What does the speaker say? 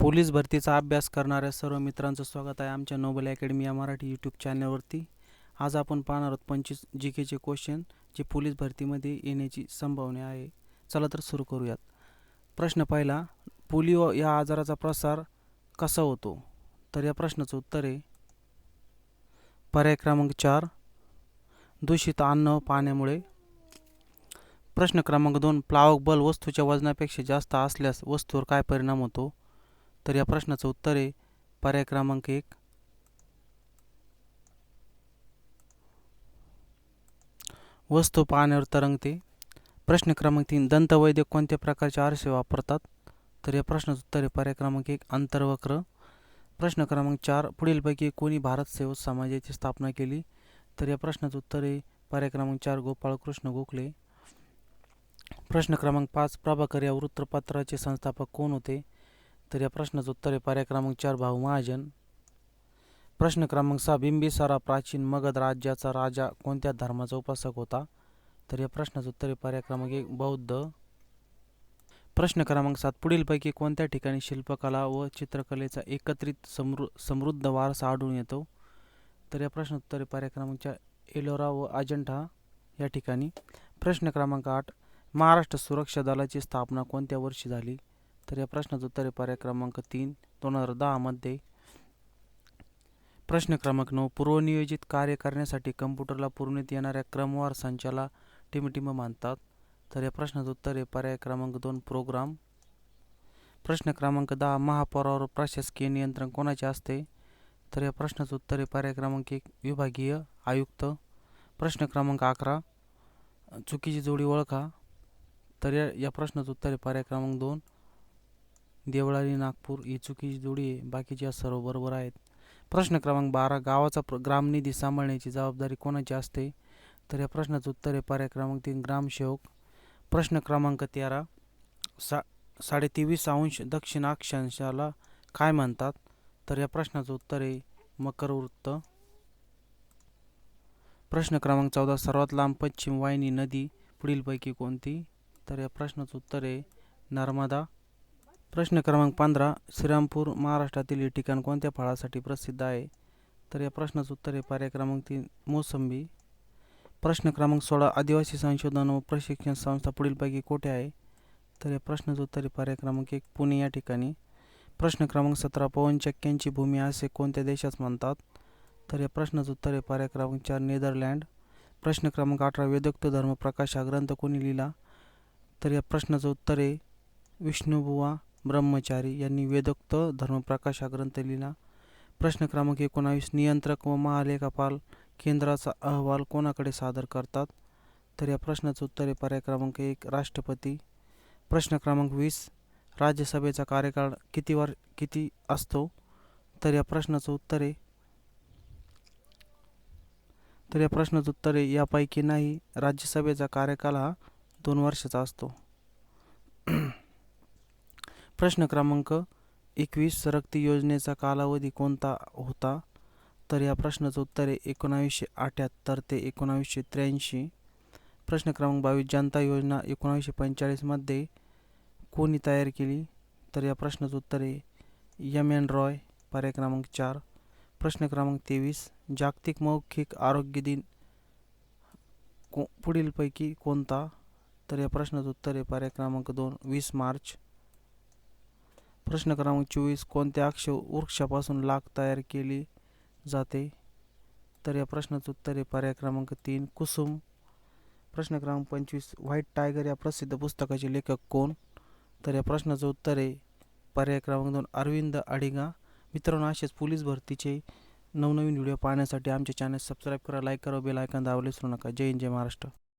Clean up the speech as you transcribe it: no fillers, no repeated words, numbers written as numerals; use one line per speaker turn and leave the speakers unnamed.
Police भरतीचा अभ्यास करणाऱ्या सर्व मित्रांचं स्वागत आहे आमच्या नोबल अकॅडमी या मराठी यूट्यूब चॅनलवरती. आज आपण पाहणार आहोत 25 जीकेचे क्वेश्चन जे पोलीस भरतीमध्ये येण्याची संभावना आहे. चला तर सुरू करूयात. प्रश्न पहिला, पोलिओ या आजाराचा प्रसार कसा होतो? तर या प्रश्नाचं उत्तर आहे पर्याय क्रमांक 4, दूषित अन्न पाण्यामुळे. प्रश्न क्रमांक 2, प्लावक बल वस्तूच्या वजनापेक्षा जास्त असल्यास वस्तूवर काय परिणाम होतो? तर या प्रश्नाचं उत्तर आहे पर्याय क्रमांक 1, वस्तू पाण्यावर तरंगते. प्रश्न क्रमांक 3, दंतवैद्य कोणत्या प्रकारचे आरसे वापरतात? तर या प्रश्नाचं उत्तर आहे पर्याय क्रमांक 1, अंतर्वक्र. प्रश्न क्रमांक 4, पुढीलपैकी कोणी भारत सेवक समाजाची स्थापना केली? तर या प्रश्नाचं उत्तर आहे पर्याय क्रमांक 4, गोपाळकृष्ण गोखले. प्रश्न क्रमांक 5, प्रभाकर या वृत्तपत्राचे संस्थापक कोण होते? तर या प्रश्नाचं उत्तर आहे पर्याय क्रमांक 4, भाऊ महाजन. प्रश्न क्रमांक 6, बिंबिसारा प्राचीन मगध राज्याचा राजा कोणत्या धर्माचा उपासक होता? तर या प्रश्नाचं उत्तर आहे पर्याय क्रमांक 1, बौद्ध. प्रश्न क्रमांक 7, पुढीलपैकी कोणत्या ठिकाणी शिल्पकला व चित्रकलेचा एकत्रित समृद्ध वारसा आढळून येतो? तर या प्रश्नाचं उत्तर आहे पर्याय क्रमांक 4, एलोरा व अजंठा या ठिकाणी. प्रश्न क्रमांक 8, महाराष्ट्र सुरक्षा दलाची स्थापना कोणत्या वर्षी झाली? तर या प्रश्नाचं उत्तर आहे पर्याय क्रमांक 3, 2010 मध्ये. प्रश्न क्रमांक 9, पूर्वनियोजित कार्य करण्यासाठी कम्प्युटरला पुरवण्यात येणाऱ्या क्रमवार संचाला टिमटिम म्हणतात? तर या प्रश्नाचं उत्तर आहे पर्याय क्रमांक 2, प्रोग्राम. प्रश्न क्रमांक 10, महापौरावर प्रशासकीय नियंत्रण कोणाचे असते? तर या प्रश्नाचं उत्तर आहे पर्याय क्रमांक 1, विभागीय आयुक्त. प्रश्न क्रमांक 11, चुकीची जोडी ओळखा. तर या प्रश्नाचं उत्तर आहे पर्याय क्रमांक 2, देवळाली नागपूर ही चुकीची जोडी आहे, बाकीच्या सर्व बरोबर आहेत. प्रश्न क्रमांक 12, गावाचा ग्रामनिधी सांभाळण्याची जबाबदारी कोणाची असते? तर या प्रश्नाचं उत्तर आहे पर्याय क्रमांक 3, ग्रामसेवक. प्रश्न क्रमांक 13, 23.5 अंश दक्षिण अक्षांशाला काय म्हणतात? तर या प्रश्नाचं उत्तर आहे मकर वृत्त. प्रश्न क्रमांक 14, सर्वात लांब पश्चिम वाहिनी नदी पुढीलपैकी कोणती? तर या प्रश्नाचं उत्तर आहे नर्मदा. प्रश्न क्रमांक 15, श्रीरामपूर महाराष्ट्रातील हे ठिकाण कोणत्या फळासाठी प्रसिद्ध आहे? तर या प्रश्नाचं उत्तर आहे पर्याय क्रमांक 3, मोसंबी. प्रश्न क्रमांक 16, आदिवासी संशोधन व प्रशिक्षण संस्था पुढीलपैकी कोठे आहे? तर या प्रश्नाचं उत्तर आहे पर्याय क्रमांक 1, पुणे या ठिकाणी. प्रश्न क्रमांक 17, पवनचक्क्यांची भूमी असे कोणत्या देशात म्हणतात? तर या प्रश्नाचं उत्तर आहे पर्याय क्रमांक 4, नेदरलँड. प्रश्न क्रमांक 18, वेदोक्त धर्मप्रकाश हा ग्रंथ कोणी लिहिला? तर या प्रश्नाचं उत्तर आहे विष्णुबुवा ब्रह्मचारी यांनी वेदोक्त धर्मप्रकाश हा ग्रंथ लिहिला. प्रश्न क्रमांक 19, नियंत्रक व महालेखापाल केंद्राचा अहवाल कोणाकडे सादर करतात? तर या प्रश्नाचं उत्तर आहे पर्याय क्रमांक 1, राष्ट्रपती. प्रश्न क्रमांक 20, राज्यसभेचा कार्यकाळ किती असतो? तर या प्रश्नाचं उत्तर आहे यापैकी नाही. राज्यसभेचा कार्यकाळ हा 2 वर्षाचा असतो. प्रश्न क्रमांक 21, रक्ती योजनेचा कालावधी कोणता होता? तर या प्रश्नाचं उत्तर आहे 1978 ते 1983. प्रश्न क्रमांक 22, जनता योजना 1945 मध्ये कोणी तयार केली? तर या प्रश्नाचं उत्तर आहे M.N. रॉय, पर्याय क्रमांक 4. प्रश्न क्रमांक 23, जागतिक मौखिक आरोग्य दिन पुढीलपैकी कोणता? तर या प्रश्नाचं उत्तर आहे पर्याय क्रमांक 2, 20 मार्च. प्रश्न क्रमांक 24, कोणत्या अक्ष वृक्षापासून लाख तयार केली जाते? तर या प्रश्नाचं उत्तर आहे पर्याय क्रमांक 3, कुसुम. प्रश्न क्रमांक 25, व्हाईट टायगर या प्रसिद्ध पुस्तकाचे लेखक कोण? तर या प्रश्नाचं उत्तर आहे पर्याय क्रमांक 2, अरविंद अडिगा. मित्रांनो, असेच पोलीस भरतीचे नवनवीन व्हिडिओ पाहण्यासाठी आमचे चॅनल सबस्क्राईब करा, लाईक करा, बेल आयकॉन दाबायला विसरू नका. जय हिंद, जय महाराष्ट्र.